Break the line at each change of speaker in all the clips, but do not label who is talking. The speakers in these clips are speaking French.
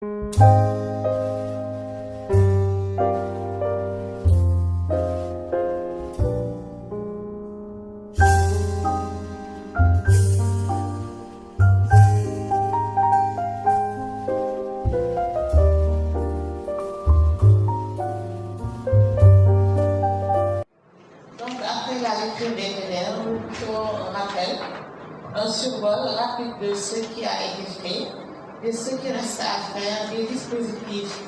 Un survol rapide de ce qui a été fait, de ce qui reste à faire, des dispositifs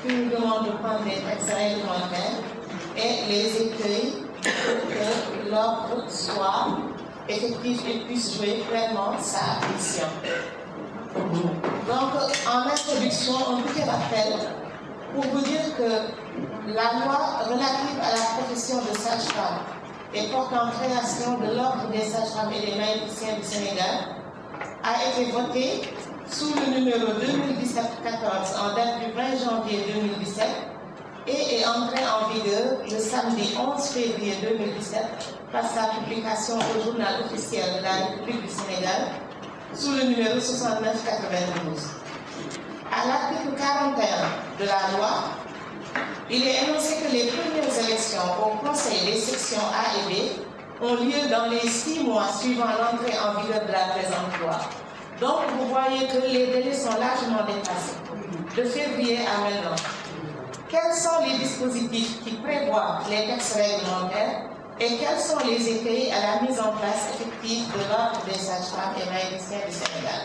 qui nous demandent de prendre des textes réglementaires et les écueils pour que l'ordre soit effectif et puisse jouer pleinement sa mission. Donc, en introduction, un petit rappel pour vous dire que la loi relative à la profession de sage-femme et portant création de l'ordre des sages-femmes et des médecins du Sénégal a été votée sous le numéro 2017-14 en date du 20 janvier 2017 et est entrée en vigueur le samedi 11 février 2017 par sa publication au journal officiel de la République du Sénégal sous le numéro 6992. À l'article 41 de la loi, il est énoncé que les premières élections au Conseil des sections A et B ont lieu dans les 6 mois suivant l'entrée en vigueur de la présente loi. Donc, vous voyez que les délais sont largement dépassés, de février à maintenant. Quels sont les dispositifs qui prévoient les textes réglementaires et quels sont les écueils à la mise en place effective de l'ordre des sages-femmes et médecins du Sénégal?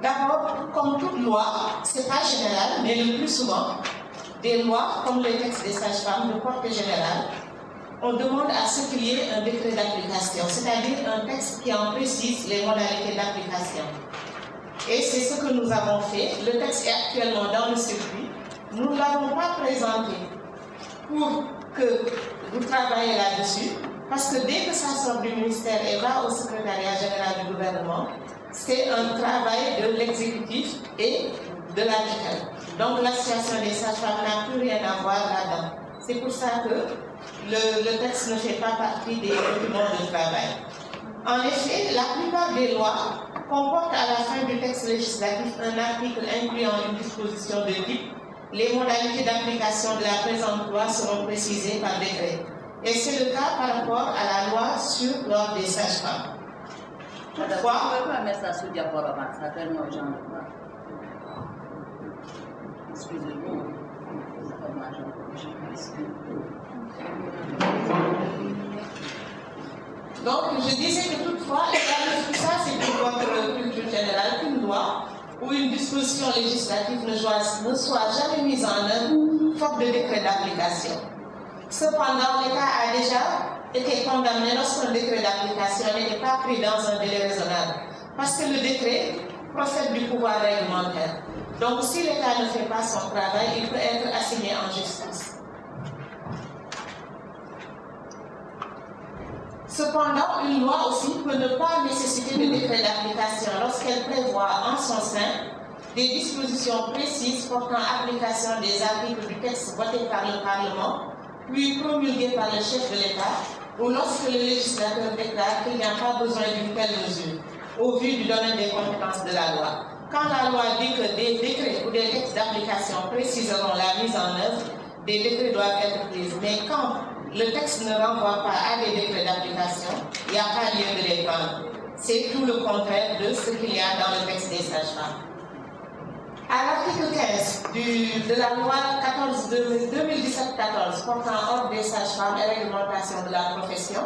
D'abord, comme toute loi, ce n'est pas général, mais le plus souvent, des lois, comme le texte des sages-femmes de portée générale, on demande à ce qu'il y ait un décret d'application, c'est-à-dire un texte qui en précise les modalités d'application. Et c'est ce que nous avons fait. Le texte est actuellement dans le circuit. Nous ne l'avons pas présenté pour que vous travaillez là-dessus, parce que dès que ça sort du ministère et va au secrétariat général du gouvernement, c'est un travail de l'exécutif et de la tutelle. Donc l'association des sages-femmes n'a plus rien à voir là-dedans. C'est pour ça que le texte ne fait pas partie des documents de travail. En effet, la plupart des lois comportent à la fin du texte législatif un article incluant une disposition de type. Les modalités d'application de la présente loi seront précisées par décret. Et c'est le cas par rapport à la loi sur l'ordre des sages-femmes. Toutefois,
excusez-moi,
donc, je disais que toutefois, tout ça, c'est pour votre culture générale qu'une loi ou une disposition législative ne soit jamais mise en œuvre faute de décret d'application. Cependant, l'État a déjà été condamné lorsqu'un décret d'application n'était pas pris dans un délai raisonnable, parce que le décret procède du pouvoir réglementaire. Donc, si l'État ne fait pas son travail, il peut être assigné en justice. Cependant, une loi aussi peut ne pas nécessiter de décret d'application lorsqu'elle prévoit en son sein des dispositions précises portant application des articles du texte voté par le Parlement, puis promulgué par le chef de l'État, ou lorsque le législateur déclare qu'il n'y a pas besoin d'une telle mesure, au vu du domaine des compétences de la loi. Quand la loi dit que des décrets ou des textes d'application préciseront la mise en œuvre, des décrets doivent être pris. Mais quand le texte ne renvoie pas à des décrets d'application, il n'y a pas lieu de les prendre. C'est tout le contraire de ce qu'il y a dans le texte des sages-femmes. À l'article 15 de la loi 2017-14 portant ordre des sages-femmes et réglementation de la profession,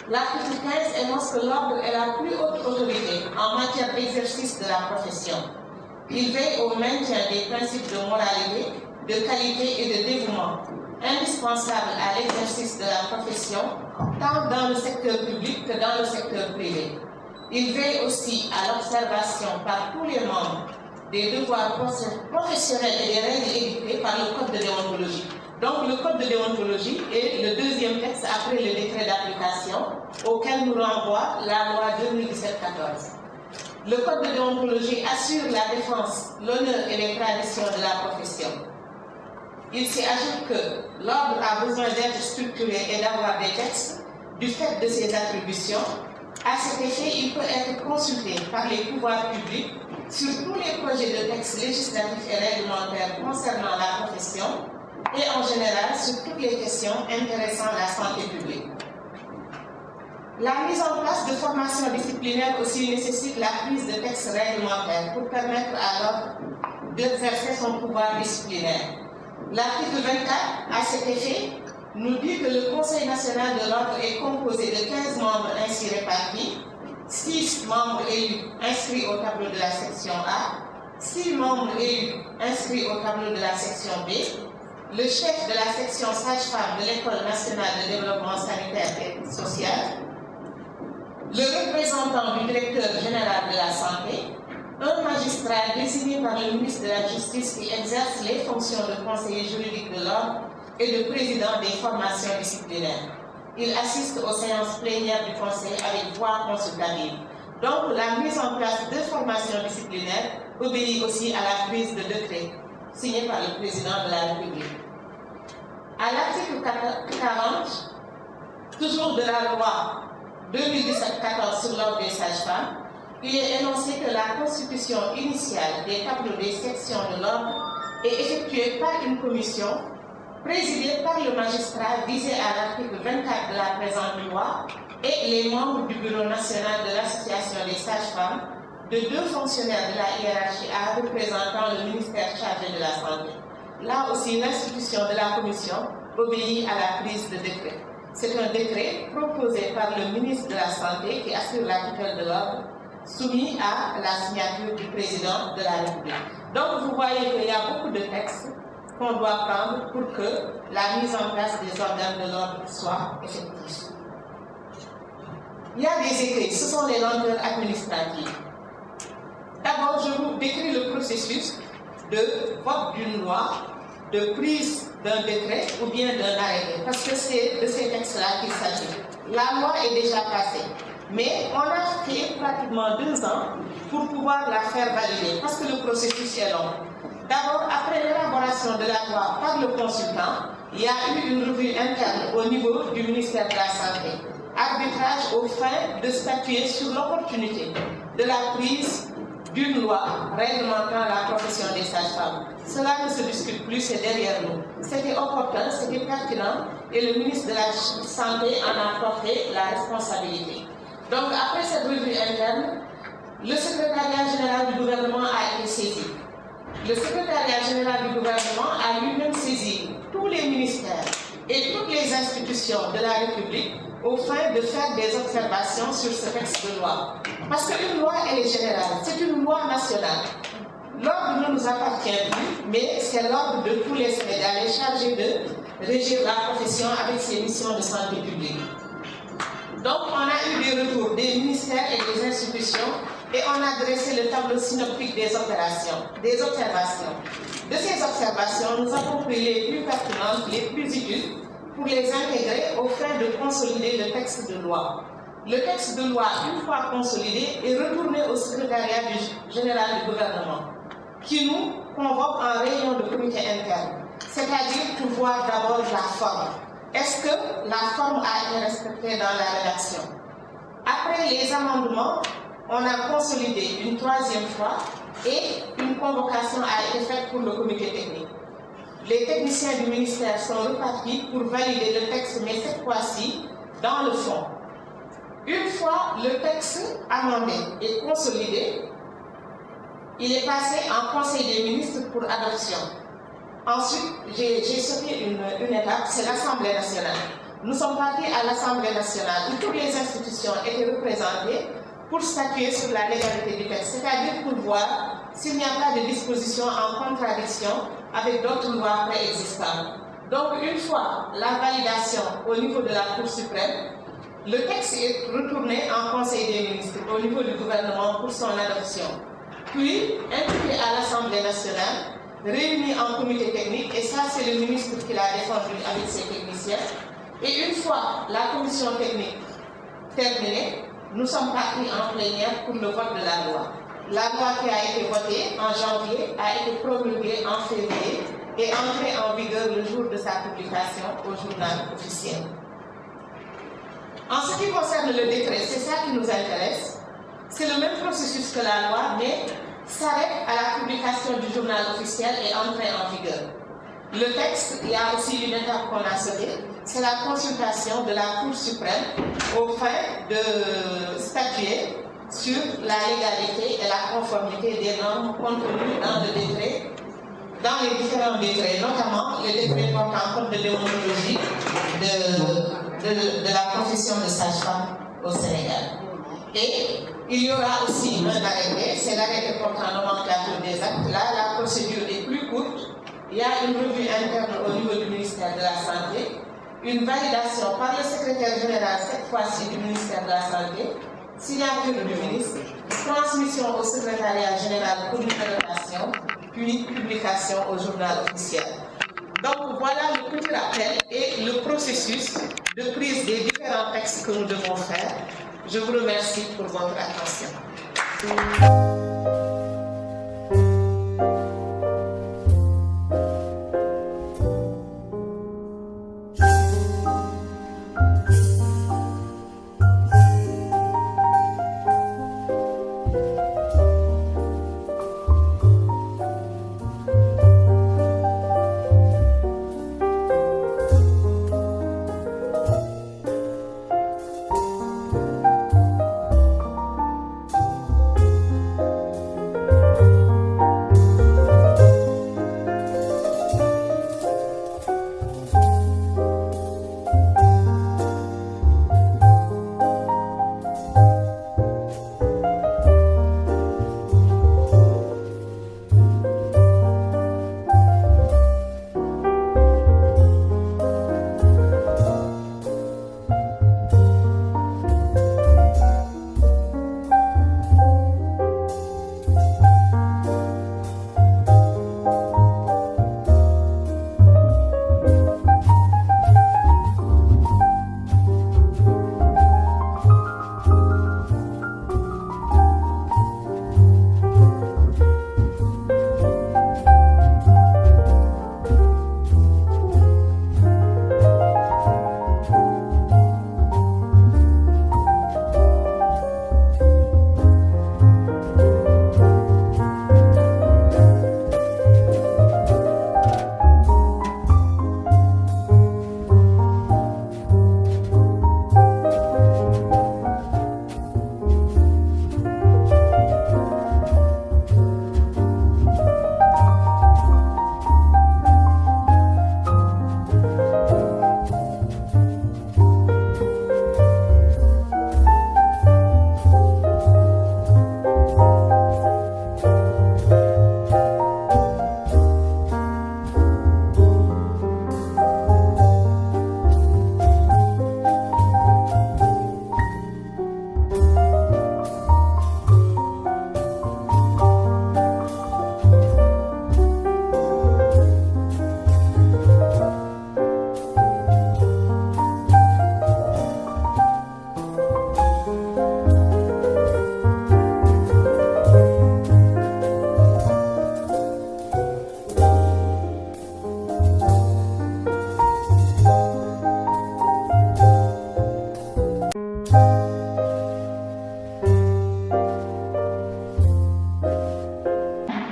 l'article 15 énonce que l'ordre est la plus haute autorité en matière d'exercice de la profession. Il veille au maintien des principes de moralité, de qualité et de dévouement, indispensables à l'exercice de la profession, tant dans le secteur public que dans le secteur privé. Il veille aussi à l'observation par tous les membres des devoirs professionnels et des règles édictées par le Code de déontologie. Donc le Code de déontologie est le deuxième texte après le décret d'application auquel nous renvoie la loi 2017-14. Le Code de déontologie assure la défense, l'honneur et les traditions de la profession. Il s'y ajoute que l'ordre a besoin d'être structuré et d'avoir des textes du fait de ses attributions. À cet effet, il peut être consulté par les pouvoirs publics sur tous les projets de textes législatifs et réglementaires concernant la profession et en général sur toutes les questions intéressant la santé publique. La mise en place de formations disciplinaires aussi nécessite la prise de textes réglementaires pour permettre à l'ordre d'exercer son pouvoir disciplinaire. L'article 24, à cet effet, nous dit que le Conseil national de l'ordre est composé de 15 membres ainsi répartis, 6 membres élus inscrits au tableau de la section A, 6 membres élus inscrits au tableau de la section B, le chef de la section sage-femme de l'École nationale de développement sanitaire et social, le représentant du directeur général de la santé, un magistrat désigné par le ministre de la Justice qui exerce les fonctions de conseiller juridique de l'ordre et de président des formations disciplinaires. Il assiste aux séances plénières du Conseil avec voix consultative. Donc, la mise en place de formations disciplinaires obéit aussi à la prise de décret signé par le président de la République. À l'article 40, toujours de la loi 2017-14 sur l'ordre des sages-femmes, il est énoncé que la constitution initiale des tableaux des sections de l'ordre est effectuée par une commission présidée par le magistrat visé à l'article 24 de la présente loi et les membres du Bureau national de l'association des sages-femmes, de 2 fonctionnaires de la hiérarchie A représentant le ministère chargé de la santé. Là aussi, l'institution de la commission obéit à la prise de décret. C'est un décret proposé par le ministre de la Santé qui assure la tutelle de l'ordre, soumis à la signature du président de la République. Donc vous voyez qu'il y a beaucoup de textes qu'on doit prendre pour que la mise en place des organes de l'ordre soit effective. Il y a des écrits, ce sont les lenteurs administratives. D'abord, je vous décris le processus de vote d'une loi, de prise d'un décret ou bien d'un arrêté, parce que c'est de ces textes-là qu'il s'agit. La loi est déjà passée, mais on a fait pratiquement 2 ans pour pouvoir la faire valider, parce que le processus est long. D'abord, après l'élaboration de la loi par le consultant, il y a eu une revue interne au niveau du ministère de la Santé. Arbitrage aux fins de statuer sur l'opportunité de la prise d'une loi réglementant la profession des sages-femmes. Cela ne se discute plus, c'est derrière nous. C'était opportun, c'était pertinent et le ministre de la Santé en a porté la responsabilité. Donc après cette revue interne, le secrétariat général du gouvernement a été saisi. Le secrétariat général du gouvernement a lui-même saisi tous les ministères et toutes les institutions de la République au fin de faire des observations sur ce texte de loi. Parce qu'une loi, elle est générale, c'est une loi nationale. L'ordre ne nous appartient plus, mais c'est l'ordre de tous les Sénégalais chargés de régir la profession avec ses missions de santé publique. Donc on a eu des retours des ministères et des institutions et on a dressé le tableau synoptique des observations. De ces observations, nous avons pris les plus pertinentes, les plus utiles, pour les intégrer au fin de consolider le texte de loi. Le texte de loi, une fois consolidé, est retourné au secrétariat général du gouvernement, qui nous convoque en réunion de comité interne, c'est-à-dire pour voir d'abord la forme. Est-ce que la forme a été respectée dans la rédaction? Après les amendements, on a consolidé une 3e fois et une convocation a été faite pour le comité technique. Les techniciens du ministère sont repartis pour valider le texte, mais cette fois-ci, dans le fond. Une fois le texte amendé et consolidé, il est passé en Conseil des ministres pour adoption. Ensuite, j'ai sauté une étape, c'est l'Assemblée nationale. Nous sommes partis à l'Assemblée nationale où toutes les institutions étaient représentées pour statuer sur la légalité du texte, c'est-à-dire pour voir s'il n'y a pas de dispositions en contradiction avec d'autres lois préexistantes. Donc, une fois la validation au niveau de la Cour suprême, le texte est retourné en Conseil des ministres au niveau du gouvernement pour son adoption. Puis, introduit à l'Assemblée nationale, réuni en comité technique, et ça c'est le ministre qui l'a défendu avec ses techniciens. Et une fois la commission technique terminée, nous sommes partis en plénière pour le vote de la loi. La loi qui a été votée en janvier a été promulguée en février et entrée en vigueur le jour de sa publication au journal officiel. En ce qui concerne le décret, c'est ça qui nous intéresse. C'est le même processus que la loi, mais s'arrête à la publication du journal officiel et entrée en vigueur. Le texte, il y a aussi une étape qu'on a sautée, c'est la consultation de la Cour suprême au fin de statuer sur la légalité et la conformité des normes contenues dans le décret, dans les différents décrets, notamment le décret portant code de déontologie de la profession de sage-femme au Sénégal. Et il y aura aussi un arrêté, c'est l'arrêté portant nomenclature des actes. Là, la procédure est plus courte. Il y a une revue interne au niveau du ministère de la Santé, une validation par le secrétaire général, cette fois-ci du ministère de la Santé, signature du ministre, transmission au secrétariat général pour une adaptation, puis publication au journal officiel. Donc voilà le petit rappel et le processus de prise des différents textes que nous devons faire. Je vous remercie pour votre attention.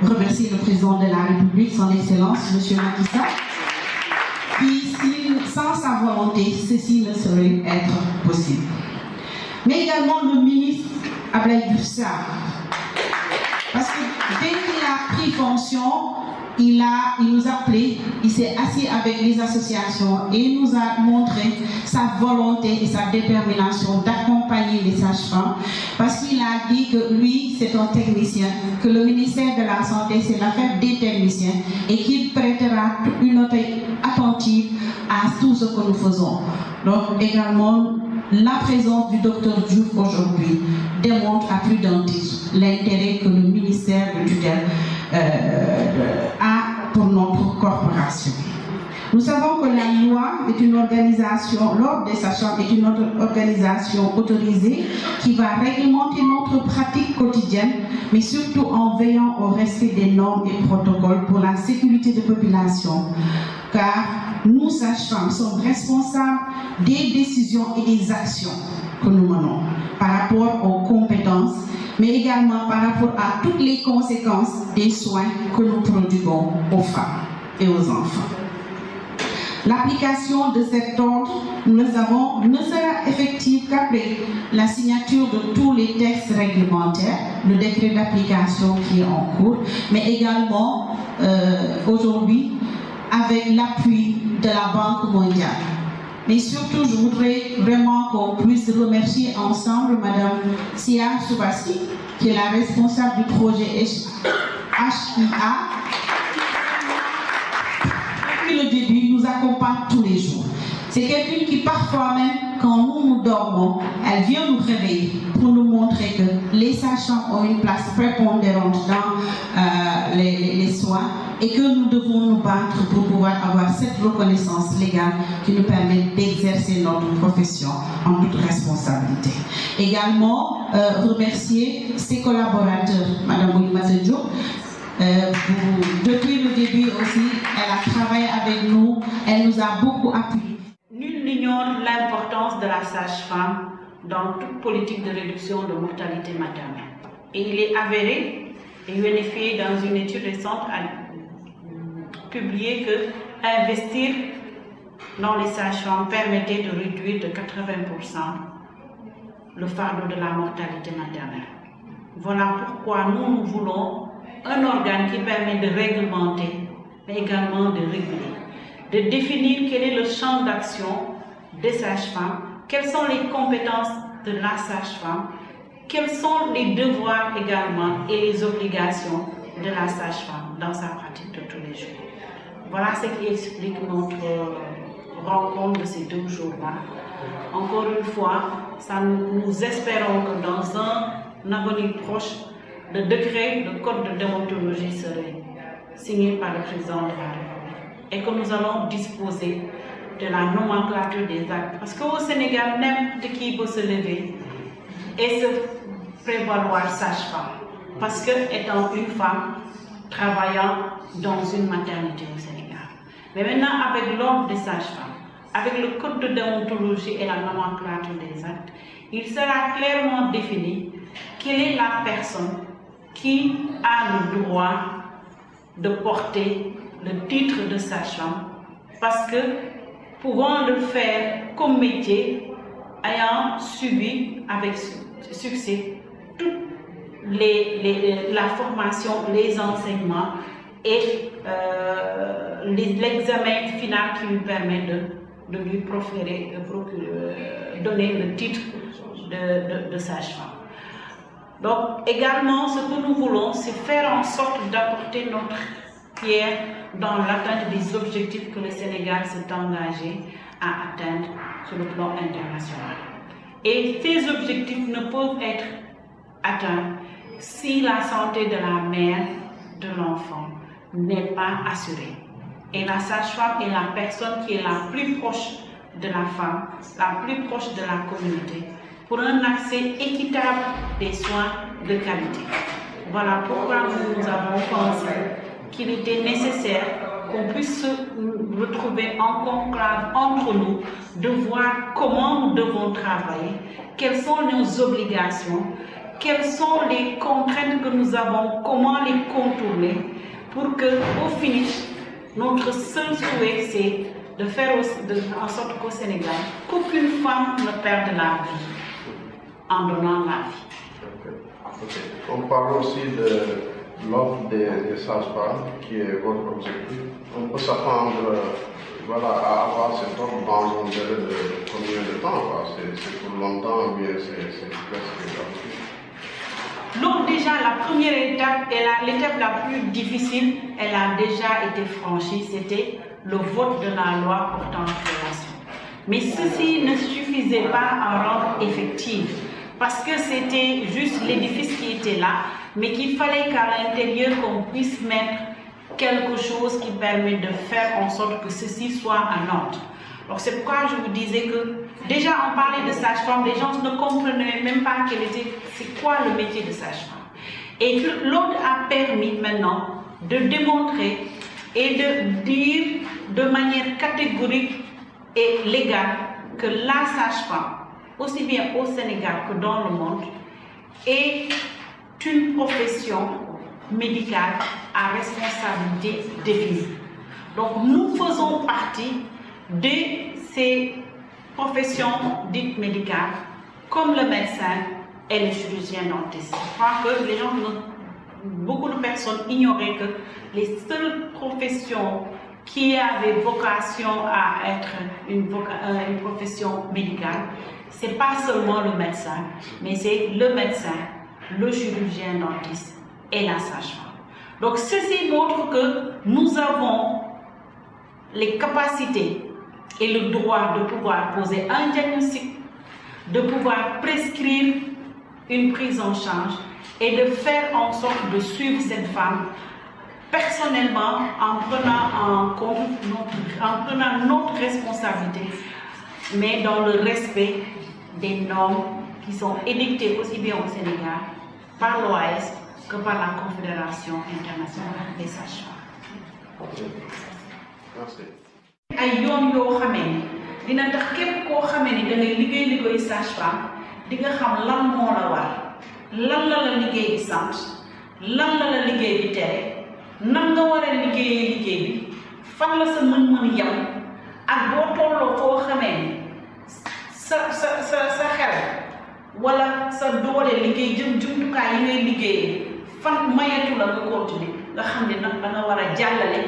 Remercier le président de la République, son Excellence, M. Macky Sall, qui, sans sa volonté, ceci ne saurait être possible. Mais également le ministre Abdoulaye Diouf Sarr, parce que dès qu'il a pris fonction, il nous a appelé, il s'est assis avec les associations et il nous a montré sa volonté et sa détermination d'accompagner les sages-femmes, parce qu'il a dit que lui, c'est un technicien, que le ministère de la Santé, c'est l'affaire des techniciens et qu'il prêtera une oreille attentive à tout ce que nous faisons. Donc également, la présence du docteur Diouf aujourd'hui démontre à plus d'un titre l'intérêt que le ministère de tutelle a pour notre corporation. Nous savons que la loi est une organisation, l'ordre des sages-femmes est une organisation autorisée qui va réglementer notre pratique quotidienne, mais surtout en veillant au respect des normes et protocoles pour la sécurité des populations. Car nous, sages-femmes, sommes responsables des décisions et des actions que nous menons par rapport aux compétences mais également par rapport à toutes les conséquences des soins que nous prodiguons aux femmes et aux enfants. L'application de cet ordre, nous le savons, ne sera effective qu'après la signature de tous les textes réglementaires, le décret d'application qui est en cours, mais également aujourd'hui avec l'appui de la Banque mondiale. Mais surtout, je voudrais vraiment qu'on puisse remercier ensemble Madame Sia Soubassi, qui est la responsable du projet HIA. Depuis le début, nous accompagne tous les jours. C'est quelqu'un qui parfois même, quand nous dormons, elle vient nous réveiller pour nous montrer que les sages-femmes ont une place prépondérante dans les soins et que nous devons nous battre pour pouvoir avoir cette reconnaissance légale qui nous permet d'exercer notre profession en toute responsabilité. Également, remercier ses collaborateurs, Madame Oulimata Diop. Depuis le début aussi, elle a travaillé avec nous, elle nous a beaucoup appuyés.
Nul n'ignore l'importance de la sage-femme dans toute politique de réduction de mortalité maternelle. Et il est avéré et vérifié dans une étude récente publiée que investir dans les sages-femmes permettait de réduire de 80% le fardeau de la mortalité maternelle. Voilà pourquoi nous voulons un organe qui permet de réglementer, mais également de réguler, de définir quel est le champ d'action des sages-femmes, quelles sont les compétences de la sage-femme, quels sont les devoirs également et les obligations de la sage-femme dans sa pratique de tous les jours. Voilà ce qui explique notre rencontre de ces 2 jours-là. Encore une fois, nous espérons que dans un avenir proche, le décret, le code de déontologie serait signé par le président de la République et que nous allons disposer de la nomenclature des actes. Parce qu'au Sénégal, n'importe qui peut se lever et se prévaloir sage-femme. Parce que, étant une femme travaillant dans une maternité au Sénégal. Mais maintenant, avec l'ordre des sages-femmes, avec le code de déontologie et la nomenclature des actes, il sera clairement défini quelle est la personne qui a le droit de porter le titre de sage-femme, parce que pouvant le faire comme métier, ayant subi avec succès toute la formation, les enseignements et l'examen final qui lui permet de lui proférer, donner le titre de sage-femme. Donc également, ce que nous voulons, c'est faire en sorte d'apporter notre pierre dans l'atteinte des objectifs que le Sénégal s'est engagé à atteindre sur le plan international. Et ces objectifs ne peuvent être atteints si la santé de la mère, de l'enfant, n'est pas assurée. Et la sage-femme est la personne qui est la plus proche de la femme, la plus proche de la communauté, pour un accès équitable des soins de qualité. Voilà pourquoi nous avons pensé qu'il était nécessaire qu'on puisse se retrouver en conclave entre nous, de voir comment nous devons travailler, quelles sont nos obligations, quelles sont les contraintes que nous avons, comment les contourner, pour qu'au finish, notre seul souhait, c'est de faire en sorte qu'au Sénégal, qu'aucune femme ne perde la vie en donnant la vie.
Okay. On parle aussi de l'ordre des sages-femmes, qui est votre objectif. On peut s'attendre à avoir cet ordre dans un délai de combien de temps? C'est pour longtemps ou bien c'est presque gratuit?
Donc déjà, la première étape, l'étape la plus difficile, elle a déjà été franchie, c'était le vote de la loi portant création. Mais ceci ne suffisait pas à rendre effective, parce que c'était juste l'édifice qui était là, mais qu'il fallait qu'à l'intérieur, qu'on puisse mettre quelque chose qui permet de faire en sorte que ceci soit en ordre. Donc c'est pourquoi je vous disais que déjà on parlait de sage-femme, les gens ne comprenaient même pas c'est quoi le métier de sage-femme. Et que l'ordre a permis maintenant de démontrer et de dire de manière catégorique et légale que la sage-femme, aussi bien au Sénégal que dans le monde, est une profession médicale à responsabilité définie. Donc nous faisons partie de ces professions dites médicales, comme le médecin et le chirurgien dentiste. Je crois que les gens, beaucoup de personnes ignoraient que les seules professions qui avaient vocation à être une profession médicale, c'est pas seulement le médecin, mais c'est le médecin, le chirurgien dentiste et la sage-femme. Donc ceci montre que nous avons les capacités et le droit de pouvoir poser un diagnostic, de pouvoir prescrire une prise en charge et de faire en sorte de suivre cette femme personnellement en prenant en compte notre responsabilité, mais dans le respect des normes qui sont édictées aussi bien au Sénégal par l'OAS que par la Confédération internationale des sages-femmes.
Merci.
ay yoon yoo xamee ni dina tax képp koo xamee ni da ngay liggéey sage-femme di nga xam lan moo la war lan la la liggéey bi sant lan la la liggéey bi tere nan nga war a liggéeyee liggéey bi fan la sa mën-mën yam ak boo tolloo foo xamee ni sa xel wala sa doole liggéey jumtukaay yi ngay liggéeyee fan mayatu la nga continuer nga xam ne nag da nga war a jàllale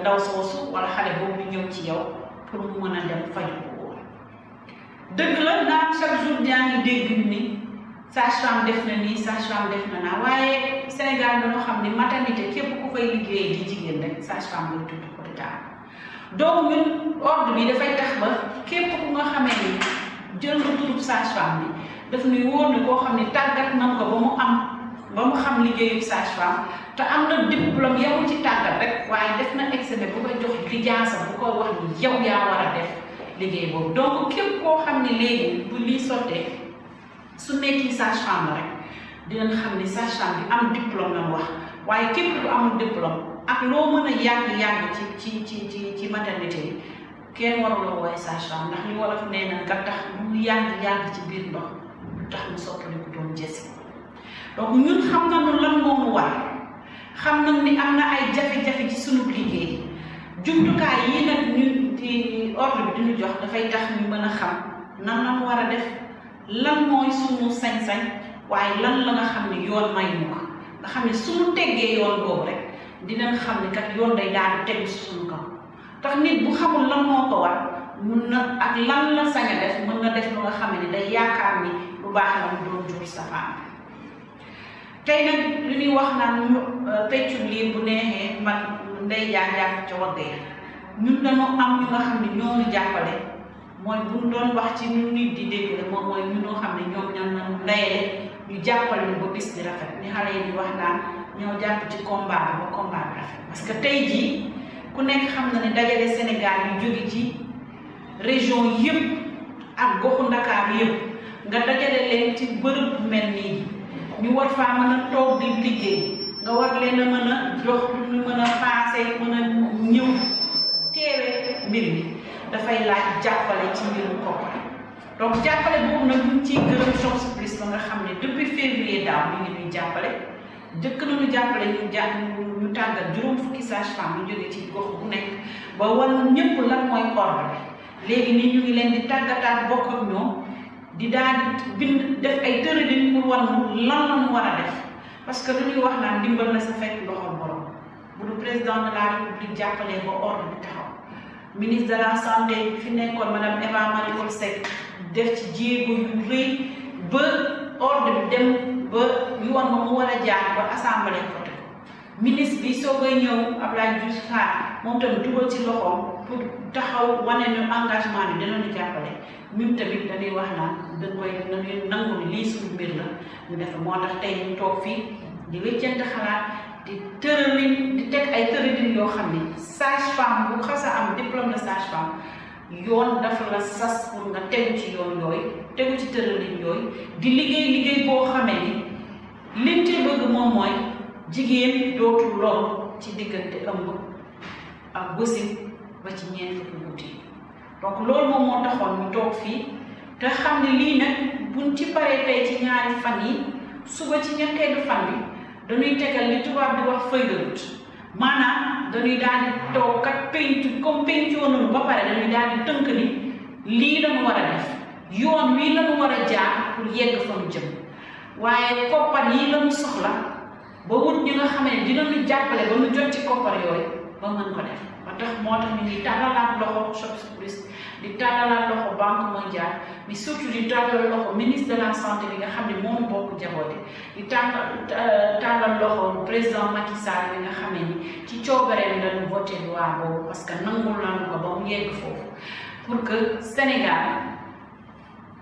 ndaw soosu wala xale boobu ñëw ci yow pour mu mën a dem faju ko dëgg la naan chaque jour yaa ngi dégg ni sage-femme def na nii sage-femme def na naa waaye Sénégal dañoo xam ni maternité képp ku fay liggéey di jigéen rek sage-femme lay tudd ko di daal donc ñun ordre bi dafay tax ba képp ku nga xamee ni jël nga turub sage-femme bi daf ñuy wóor ni koo xam ni tàggat na ko ba mu xam liggéeyu sage-femme te am na diplôme yow ci tàggat rek waaye def na examen bu koy jox lijaasa bu koy wax ni yow yaa war a def liggéey boobu donc képp koo xam ne léegi bu lii sottee su nekki sage-femme rek dinañ xam ni sage-femme bi am diplôme la wax waaye képp ku amul diplôme ak loo mën a yàgg ci maternité yi kenn warula wooye sage-femme ndax li wolof nee na nga tax mu yàgg ci biir ndox lu tax mu soppaliku doon jesi donc ñun xam nañu lan moo mu war xam nañ ni am na ay jafe-jafe ci sunu liggéey jumtukaay yi nag ñu di ordre bi diñu jox dafay tax ñu mën a xam nan la mu war a def lan mooy sunu sañ-sañ waaye lan la nga xam ne yoon may ñu ko nga xam ne suñu teggee yoon boobu rek dinañ xam ne kat yoon day daal di tegu si suñu kaw tax nit bu xamul lan moo ko war mun na ak lan la sañ a def mën na def lu nga xam ne day yaakaar ni lu baax la mu doon jur safaan tey nag lu ñuy wax naan peccum liir bu neexee mag ndey jàpp ca waggee ñun dañoo am ñu nga xam ne ñoo ñu jàppale mooy bu ñu doon wax ci ñu nit di dégg la moom mooy ñu nga xam ne ñoom ñoo na ndeyale ñu jàppale ñu ba bis di rafet ni xale yi di wax naan ñoo jàpp ci combat bi ba combat bi rafet parce que tey jii ku nekk xam na ne dajale Sénégal yu jóge ci région yëpp ak goxu Ndakaar yëpp nga dajale leen ci bërëb bu mel nii ñu war faa mën a toog di liggéey nga war leen a mën a jox ñu mën a paase mën a ñëw teewee mbir mi dafay laaj jàppale ci mbirum koppar donc jàppale boobu nag ñu ciy gërëm Chance Plus ba nga xam ne depuis février daaw ñu ngi ñuy jàppale jëkk nañu jàppale ñu tàggat juróom fukki sage-femme yu jóge ci gox bu nekk ba wan ñëpp lan mooy ordre bi léegi nii ñu ngi leen di tàggataat bokk ak ñoom di daal di bind def ay tërëdin pour wan lan la ñu war a def parce que lu ñuy wax naan dimbal na sa fekk loxol borom bu du président de la république jàppalee ba ordre bi taxaw ministre de la santé fi nekkoon madame Eva Marie Coll Seck def ci jéego yu rëy ba ordre bi dem ba yoon ba mu war a jaar ba assemblée voté ko ministre bi soo koy ñëw Abdoulaye Diouf Sarr moom tamit dugal ci loxoom pour taxaw wane ne engagement bi dinañu jàppale ñun tamit dañuy wax naan dañ koy dañuy nangu ni lii suñu mbir la ñu def moo tax tey ñu toog fii di wéccante xalaat di tëralin di teg ay tëralin yoo xam ne sage-femme bu xas a am diplôme de sage-femme yoon dafa la sas pour nga tegu ci yoon yooyu tegu ci tëralin yooyu di liggéey boo xamee ni liñ ci bëgg moom mooy jigéen dootul lool ci diggante ëmb ak bësin ba ci ñeent fukki guddi donc loolu moom moo taxoon ñu toog fii te xam ne lii nag buñ ci paree tey ci ñaari fan yi suba ci ñetteelu fan bi dañuy tegal li tubaab di wax feuille de route maanaam dañuy daal di toog kat pencu comme pencu woon ba pare dañuy daal di tënk ni lii lañu war a def yoon wii lañu war a jaar pour yegg fa mu jëm waaye koppar yi lañu soxla ba wut ñi nga xam ne dinañu jàppale ba ñu jot ci koppar yooyu ba mën ko def ba tax moo tax ñu ngi tàllalaat loxo Chops Plus di tàllalaat loxo Banque mondiale mais surtout di tàllal loxo ministre de la santé bi nga xam ne moom bokk jaboote di tàllal loxo président Macky Sall bi nga xam ne ni ci coobareem lañu voté loi boobu parce que nangul nañu ko ba mu yegg foofu pour que Sénégal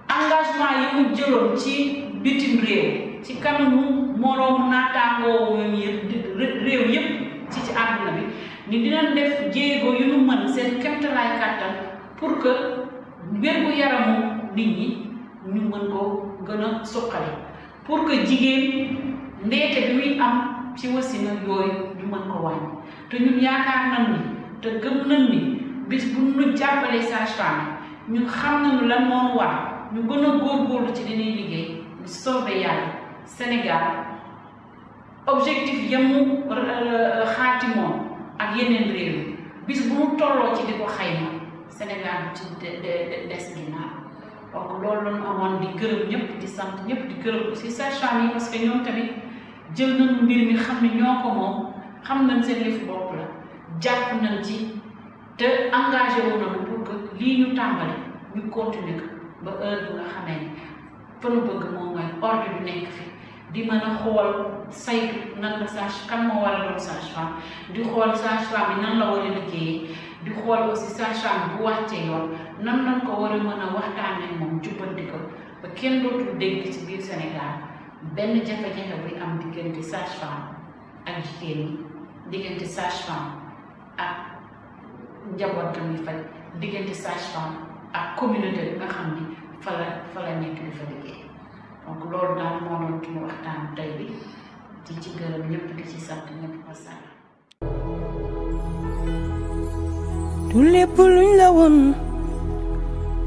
engagement yi mu jëloon ci bitim réew ci kanamu moroomu naataangoo réew yépp ci àdduna bi ni dinañ def jéego yu nu mën seen kemtalaay kàttan pour que wér-gu-yaramu nit ñi ñu mën ko gën a suqali pour que jigéen ndeete bi muy am ci wasina yooyu ñu mën ko wàññi te ñun yaakaar nañ ni te gëm nañ ni bis bu ñu jàppalee sage-femme ñun xam nañu lan moo war ñu gën a góorgóorlu ci dañuy liggéey ñu soobee yàlla Sénégal objectif yamu xaatimoon ak yeneen réew yi bis bu mu tolloo ci di ko xayma Sénégal bu ci des ginnaaw donc loolu la ñu amoon di gërëm ñëpp di sant ñëpp di gërëm aussi sage-femme yi parce que ñoom tamit jël nañu mbir mi xam ne ñoo ko moom xam nañ seen yëfu bopp la jàpp nañ ci te engagé wu nañu pour que lii ñu tàmbali ñu continuer ko ba heure bu nga xamee ni fa nu bëgg moom mooy ordre bi nekk fi di mën a xool saytu nan la sage kan moo war a doon sage-femme di xool sage-femme yi nan la war a liggéeyee di xool aussi sage-femme bu wàccee yoon nan lañ ko war a mën a waxtaanee moom jubbanti ko ba kenn dootul dégg ci biir Sénégal benn jafe-jafe buy am diggante sage-femme ak jigéen ñi diggante sage-femme ak njabootam yi faj diggante sage-femme ak communauté bi nga xam ni fa la nekk di fa liggéey donc loolu daal moo doon suñu waxtaan tey bi di ci gërëm ñëpp di ci sant ñëpp wasalaam.
du lépp luñ la woon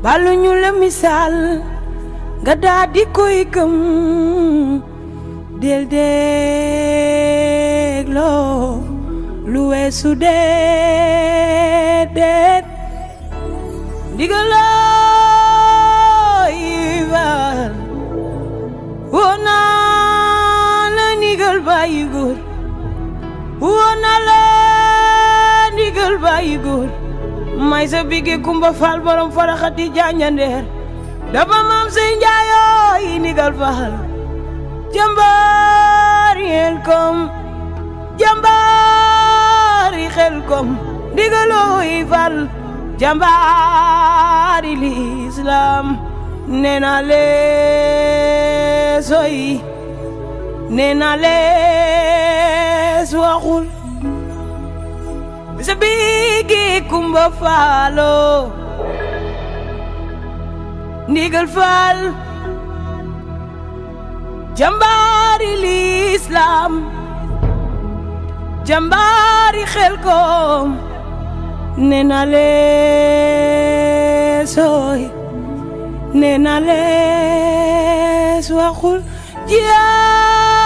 baluñu la misaal nga daa di koy gëm del dégloo lu weesu déedéet ndigaloo yi baal woo naa la ndigal bàyyi góor woo naa la ndigal bàyyi góor may sa bigi kumba faal borom faraxati janjandeer dafa maam say njaayoo yi ndigal faal jambaari xel kom jambaari xel kom ndigaloo yi faal jambaari lislaam nee naa lees oy nee naa lees waxul bisa bigi kumba faalo ndigal faal jambaari lislaam jambaari xel kom nee naa lees oy nee naa lees waxul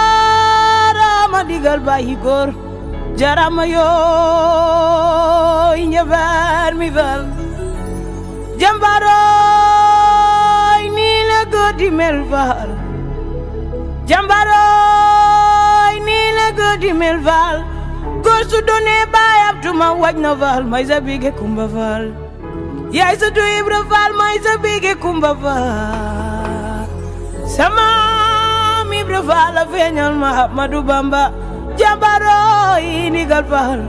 jaarama digal bàyyi góor jaarama yooy njabar mi fal jambaroy nii la góor di mel fal jambaroy nii la góor di mel fal góor su doonee baayam tuma waj na fal may sa bige kumba fal yaay sa tu Ibra Faal may sa bige kumba faal sama Ibra Faal la feeñal ma Ahmadu Bamba jambaro yi ndigal faal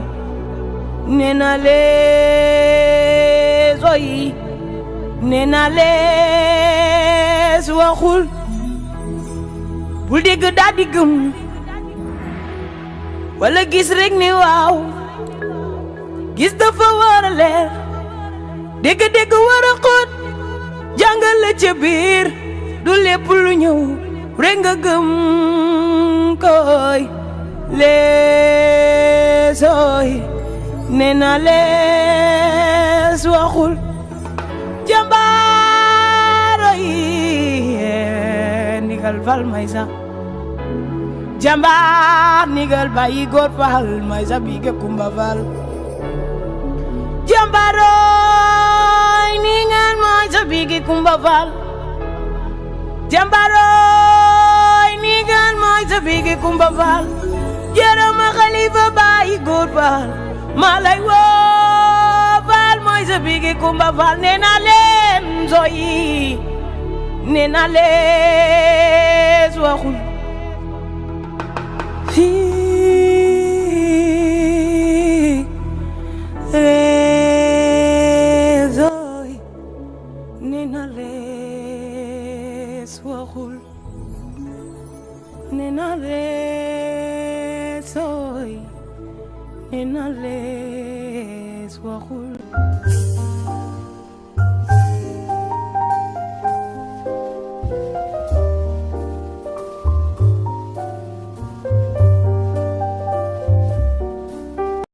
nee naa lees oyi nee naa lees waxul bul dégg daa di gëm wala gis rek ni waaw gis dafa war a leer dégg war a xóot jàngal la ca biir du lépp lu ñëw rek nga gëm koy lees ooy nee naa lees waxul jàmbaaro yi ndigal fal may sax Jambar nigal bayi góor faal may sa bige Kumba Faal jambaroy ningal may sa bige Kumba Faal jambaroy ningal may sa bige Kumba Faal jarama Xalifa bayi góor faal malay wo faal may sa bige Kumba Faal nena leen zoyi nena lees waxul rezoy nena lees waxul nena leesoy nena lees waxul